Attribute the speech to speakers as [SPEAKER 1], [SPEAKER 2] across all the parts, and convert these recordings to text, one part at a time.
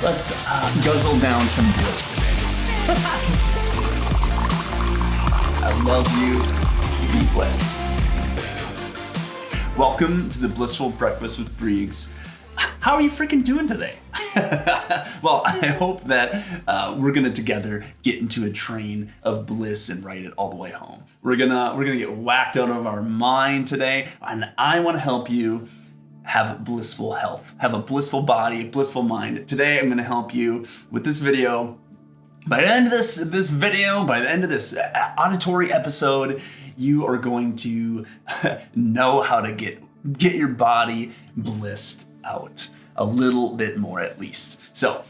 [SPEAKER 1] Let's guzzle down some bliss today. I love you. Be blessed. Welcome to the Blissful Breakfast with Breegs. How are you freaking doing today? Well, I hope that we're gonna together get into a train of bliss and ride it all the way home. We're gonna get whacked out of our mind today, and I want to help you have blissful health, have a blissful body, a blissful mind. Today, I'm gonna help you with this video. By the end of this video, by the end of this auditory episode, you are going to know how to get your body blissed out a little bit more, at least. So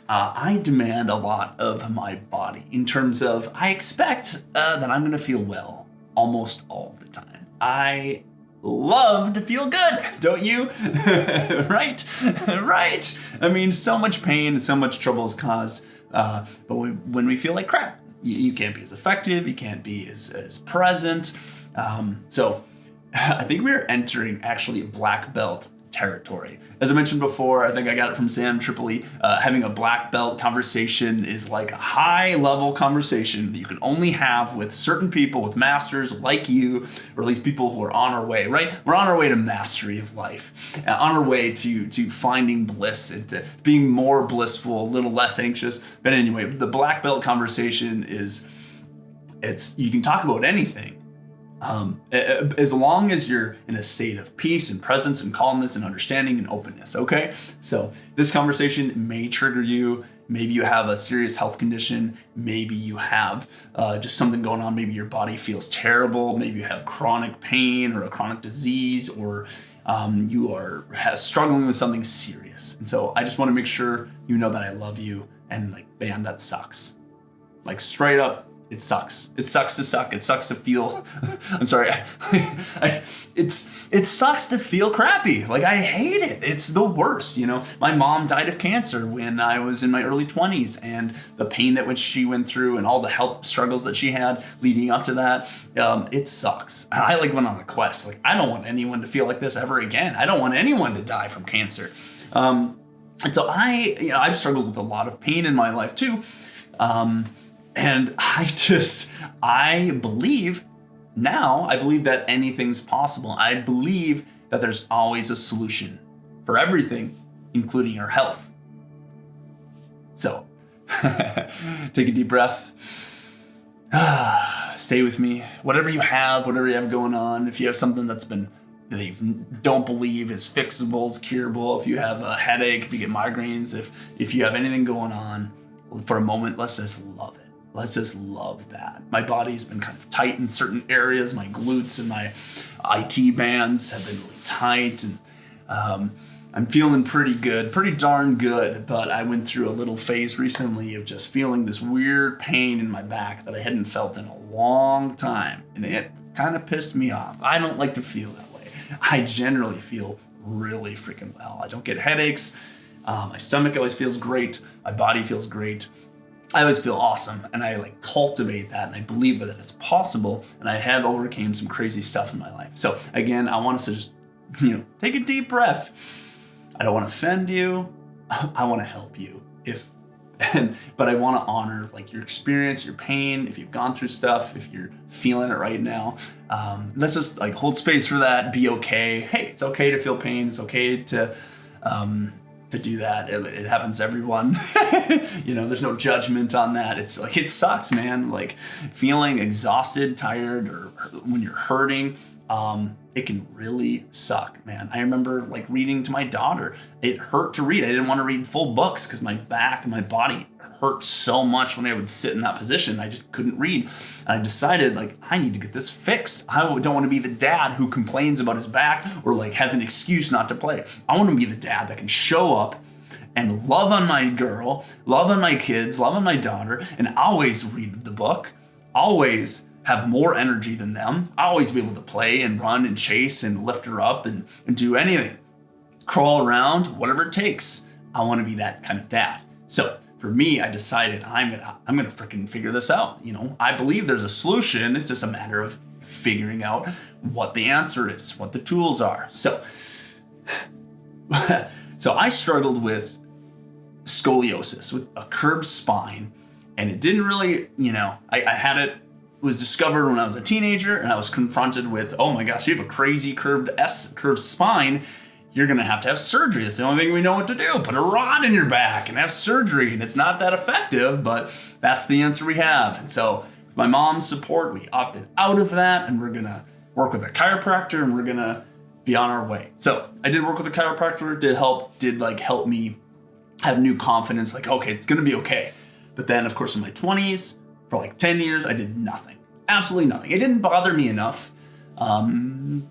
[SPEAKER 1] I demand a lot of my body in terms of I expect that I'm gonna feel well almost all the time. I love to feel good, don't you? Right? Right. I mean, so much pain and so much trouble is caused, but when we feel like crap, you can't be as effective, you can't be as present. So I think we're entering actually black belt territory. As I mentioned before, I think I got it from Sam Tripoli. Having a black belt conversation is like a high level conversation that you can only have with certain people, with masters like you, or at least people who are on our way, right? We're on our way to mastery of life, on our way to finding bliss and to being more blissful, a little less anxious. But anyway, the black belt conversation you can talk about anything. As long as you're in a state of peace and presence and calmness and understanding and openness, okay? So this conversation may trigger you. Maybe you have a serious health condition. Maybe you have just something going on. Maybe your body feels terrible. Maybe you have chronic pain or a chronic disease, or you are struggling with something serious. And so I just want to make sure you know that I love you, and like, man, that sucks. Like, straight up, it sucks. It sucks to suck. It sucks to feel, I'm sorry. It sucks to feel crappy. Like, I hate it. It's the worst. You know, my mom died of cancer when I was in my early 20s, and the pain that which she went through and all the health struggles that she had leading up to that, it sucks. And I went on a quest. Like, I don't want anyone to feel like this ever again. I don't want anyone to die from cancer. And so I've struggled with a lot of pain in my life too. And I believe that anything's possible. I believe that there's always a solution for everything, including your health. So take a deep breath. Stay with me. Whatever you have going on, if you have something that you don't believe is fixable, is curable, if you have a headache, if you get migraines, if you have anything going on, for a moment, let's just love it. Let's just love that. My body's been kind of tight in certain areas. My glutes and my IT bands have been really tight, and I'm feeling pretty good, pretty darn good. But I went through a little phase recently of just feeling this weird pain in my back that I hadn't felt in a long time, and it kind of pissed me off. I don't like to feel that way. I generally feel really freaking well. I don't get headaches. My stomach always feels great. My body feels great. I always feel awesome, and I cultivate that, and I believe that it's possible, and I have overcame some crazy stuff in my life. So again, I want us to just, take a deep breath. I don't want to offend you. I want to help you. But I want to honor your experience, your pain. If you've gone through stuff, if you're feeling it right now, let's just hold space for that. Be okay. Hey, it's okay to feel pain. It's okay to do that. It happens to everyone. There's no judgment on that. It's it sucks, man. Feeling exhausted, tired, or when you're hurting, it can really suck, man. I remember reading to my daughter. It hurt to read. I didn't want to read full books because my back and my body hurt so much when I would sit in that position. I just couldn't read. And I decided I need to get this fixed. I don't want to be the dad who complains about his back or has an excuse not to play. I want to be the dad that can show up and love on my girl, love on my kids, love on my daughter, and always read the book, always have more energy than them, always be able to play and run and chase and lift her up and do anything, crawl around, whatever it takes. I want to be that kind of dad. So for me, I decided I'm gonna freaking figure this out. I believe there's a solution. It's just a matter of figuring out what the answer is, what the tools are. So I struggled with scoliosis with a curved spine. And it didn't really, I had it, was discovered when I was a teenager, and I was confronted with, oh my gosh, you have a crazy curved spine. You're going to have surgery. That's the only thing we know what to do. Put a rod in your back and have surgery. And it's not that effective, but that's the answer we have. And so with my mom's support, we opted out of that, and we're going to work with a chiropractor, and we're going to be on our way. So I did work with a chiropractor, did help me have new confidence, like, okay, it's going to be okay. But then, of course, in my 20s, for like 10 years, I did nothing. Absolutely nothing. It didn't bother me enough to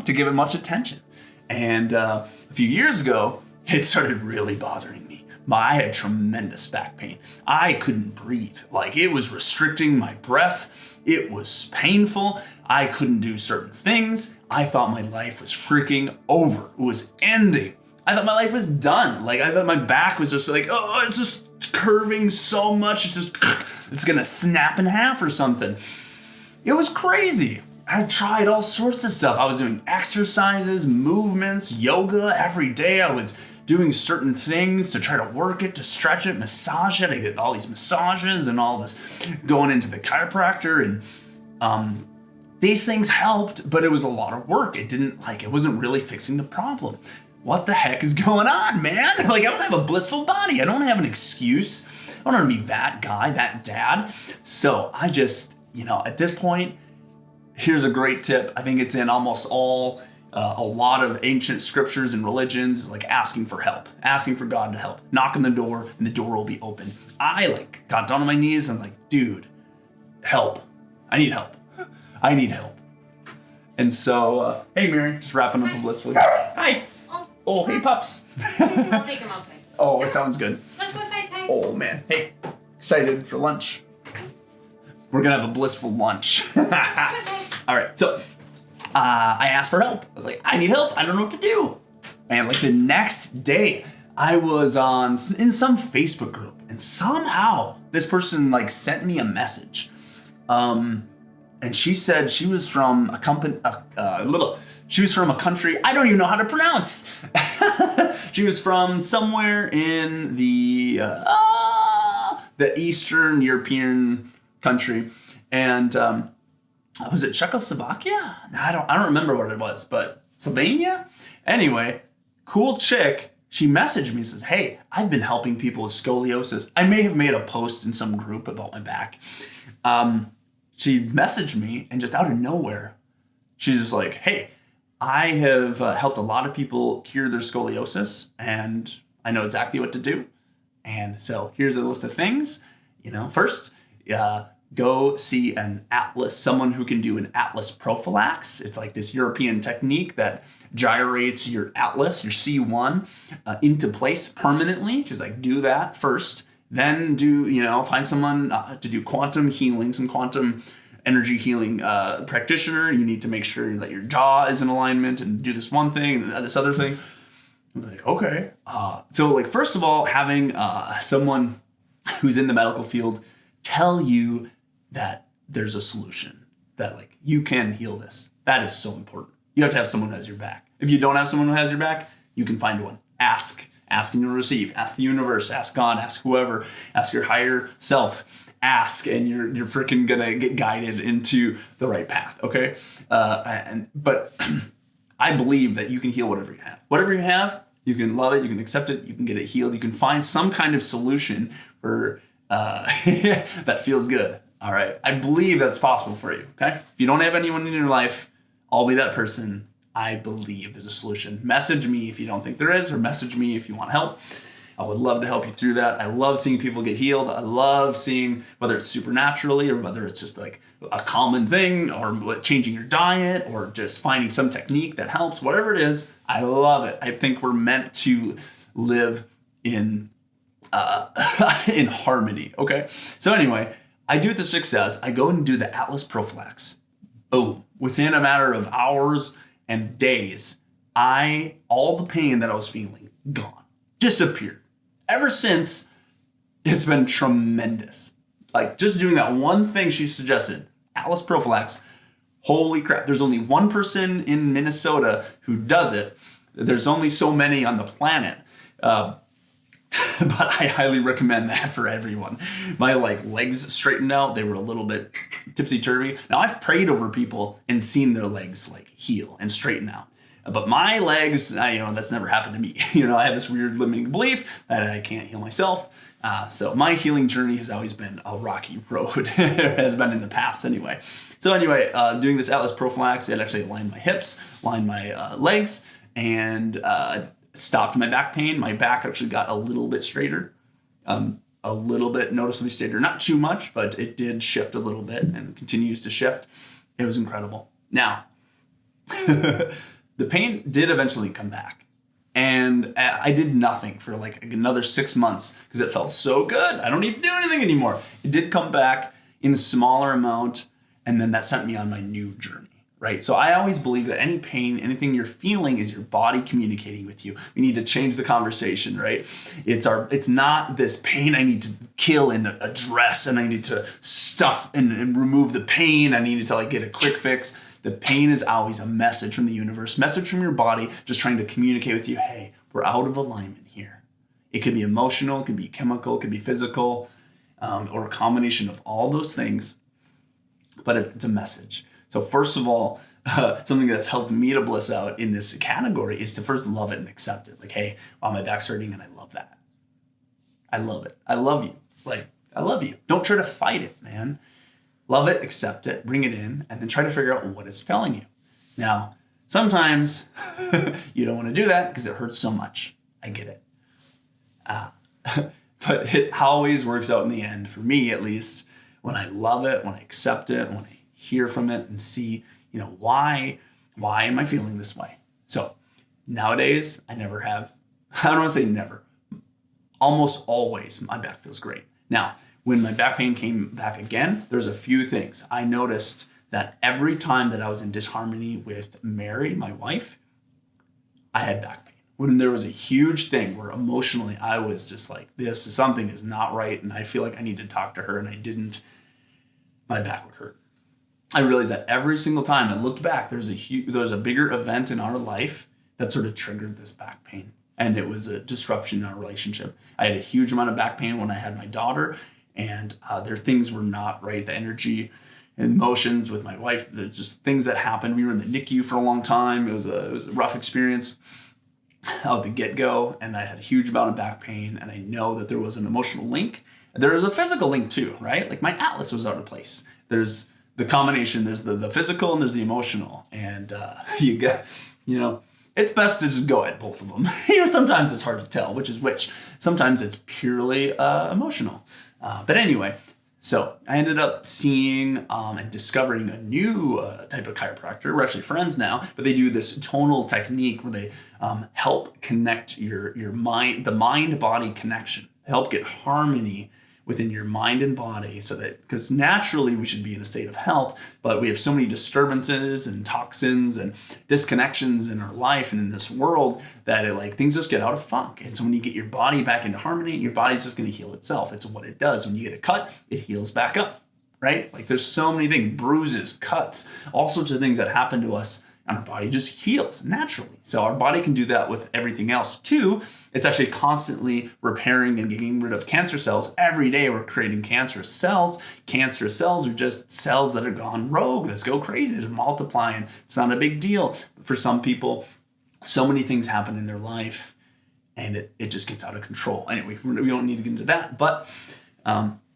[SPEAKER 1] give it much attention. And a few years ago, it started really bothering me. I had tremendous back pain. I couldn't breathe. Like, it was restricting my breath. It was painful. I couldn't do certain things. I thought my life was freaking over. It was ending. I thought my life was done. Like, I thought my back was just like, oh, it's just curving so much. It's gonna snap in half or something. It was crazy. I tried all sorts of stuff. I was doing exercises, movements, yoga every day. I was doing certain things to try to work it, to stretch it, massage it. I did all these massages and all this going into the chiropractor, and these things helped, but it was a lot of work. It wasn't really fixing the problem. What the heck is going on, man? Like, I don't have a blissful body. I don't have an excuse. I don't want to be that guy, that dad. So I just, at this point, here's a great tip. I think it's in almost a lot of ancient scriptures and religions, like asking for help, asking for God to help. Knock on the door and the door will be open. I got down on my knees and dude, help. I need help. I need help. And so, hey Mary, just wrapping up the Blissful. Hi. Oh, hey pups.
[SPEAKER 2] I'll take them outside.
[SPEAKER 1] Oh, it sounds good.
[SPEAKER 2] Let's go outside. Hey.
[SPEAKER 1] Oh man, hey, excited for lunch. We're gonna have a blissful lunch. All right, so I asked for help. I was like, I need help. I don't know what to do. And the next day, I was in some Facebook group, and somehow this person sent me a message. And she said she was from she was from a country I don't even know how to pronounce. She was from somewhere in the Eastern European country, and was it Czechoslovakia? I don't remember what it was, but Slovenia. Anyway, cool chick. She messaged me and says, "Hey, I've been helping people with scoliosis." I may have made a post in some group about my back. She messaged me, and just out of nowhere, she's just like, "Hey, I have helped a lot of people cure their scoliosis, and I know exactly what to do. And so here's a list of things. First, go see an atlas, someone who can do an atlas prophylax. It's this European technique that gyrates your atlas, your C1, into place permanently. Just do that first. Then find someone to do quantum healing, some quantum energy healing practitioner. You need to make sure that your jaw is in alignment and do this one thing and this other thing." I'm like, okay. So first of all, having someone who's in the medical field tell you that there's a solution, that you can heal this. That is so important. You have to have someone who has your back. If you don't have someone who has your back, you can find one. Ask and you'll receive. Ask the universe, ask God, ask whoever, ask your higher self. Ask, and you're freaking gonna get guided into the right path, okay? But I believe that you can heal whatever you have. Whatever you have, you can love it, you can accept it, you can get it healed, you can find some kind of solution for that feels good. All right, I believe that's possible for you, okay? If you don't have anyone in your life, I'll be that person. I believe there's a solution. Message me if you don't think there is, or message me if you want help. I would love to help you through that. I love seeing people get healed. I love seeing whether it's supernaturally or whether it's just a common thing, or changing your diet, or just finding some technique that helps. Whatever it is, I love it. I think we're meant to live in harmony, okay? So anyway, I do it with success. I go and do the Atlas Prophylax. Boom. Within a matter of hours and days, all the pain that I was feeling, gone. Disappeared. Ever since, it's been tremendous. Just doing that one thing she suggested, Atlas Prophylax, holy crap. There's only one person in Minnesota who does it. There's only so many on the planet. but I highly recommend that for everyone. My legs straightened out. They were a little bit tipsy-turvy. Now I've prayed over people and seen their legs heal and straighten out. But my legs, that's never happened to me. I have this weird limiting belief that I can't heal myself. So my healing journey has always been a rocky road. It has been in the past anyway. So anyway, doing this Atlas Prophylax, it actually aligned my hips, aligned my legs, and stopped my back pain. My back actually got a little bit straighter, a little bit noticeably straighter. Not too much, but it did shift a little bit and continues to shift. It was incredible. Now, the pain did eventually come back. And I did nothing for another 6 months because it felt so good. I don't need to do anything anymore. It did come back in a smaller amount, and then that sent me on my new journey. Right. So I always believe that any pain, anything you're feeling is your body communicating with you. We need to change the conversation, right? It's not this pain I need to kill and address, and I need to stuff and remove the pain. I need to get a quick fix. The pain is always a message from the universe, message from your body, just trying to communicate with you. Hey, we're out of alignment here. It could be emotional, it could be chemical, it could be physical, or a combination of all those things. But it's a message. So first of all, something that's helped me to bliss out in this category is to first love it and accept it. Hey, wow, my back's hurting and I love that. I love it. I love you. I love you. Don't try to fight it, man. Love it, accept it, bring it in, and then try to figure out what it's telling you. Now, sometimes you don't want to do that because it hurts so much. I get it. But it always works out in the end, for me at least, when I love it, when I accept it, when I hear from it and see, why am I feeling this way? So nowadays, I don't want to say never, almost always my back feels great. Now, when my back pain came back again, there's a few things. I noticed that every time that I was in disharmony with Mary, my wife, I had back pain. When there was a huge thing where emotionally I was just something is not right, and I feel like I need to talk to her, and I didn't, my back would hurt. I realized that every single time I looked back, there was a bigger event in our life that sort of triggered this back pain. And it was a disruption in our relationship. I had a huge amount of back pain when I had my daughter, and things were not right. The energy and emotions with my wife, there's just things that happened. We were in the NICU for a long time. It was a rough experience out the get-go, and I had a huge amount of back pain, and I know that there was an emotional link. There was a physical link too, right? My atlas was out of place. There's the combination, there's the physical and there's the emotional. And it's best to just go at both of them. Sometimes it's hard to tell which is which. Sometimes it's purely emotional. But anyway, so I ended up seeing and discovering a new type of chiropractor. We're actually friends now, but they do this tonal technique where they help connect your mind, the mind-body connection, help get harmony within your mind and body, so that, because naturally we should be in a state of health, but we have so many disturbances and toxins and disconnections in our life and in this world that things just get out of funk. And so when you get your body back into harmony, your body's just going to heal itself. It's what it does. When you get a cut, it heals back up, right? There's so many things, bruises, cuts, all sorts of things that happen to us, and our body just heals naturally. So our body can do that with everything else too. It's actually constantly repairing and getting rid of cancer cells. Every day we're creating cancerous cells. Cancerous cells are just cells that are gone rogue. Let's go crazy. They're multiplying. It's not a big deal. For some people, so many things happen in their life and it just gets out of control. Anyway, we don't need to get into that. But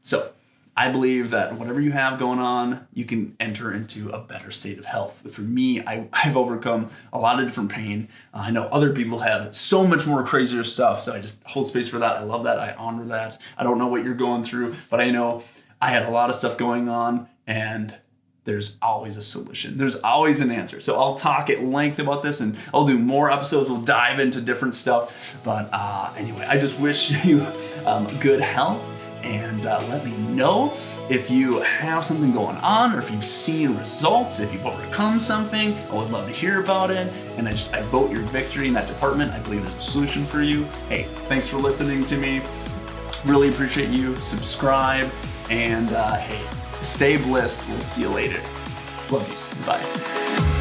[SPEAKER 1] so I believe that whatever you have going on, you can enter into a better state of health. For me, I've overcome a lot of different pain. I know other people have so much more crazier stuff, so I just hold space for that. I love that. I honor that. I don't know what you're going through, but I know I had a lot of stuff going on, and there's always a solution. There's always an answer. So I'll talk at length about this, and I'll do more episodes. We'll dive into different stuff. But anyway, I just wish you good health. And let me know if you have something going on, or if you've seen results, if you've overcome something. I would love to hear about it. And I vote your victory in that department. I believe there's a solution for you. Hey, thanks for listening to me. Really appreciate you. Subscribe. And hey, stay blessed. We'll see you later. Love you. Bye.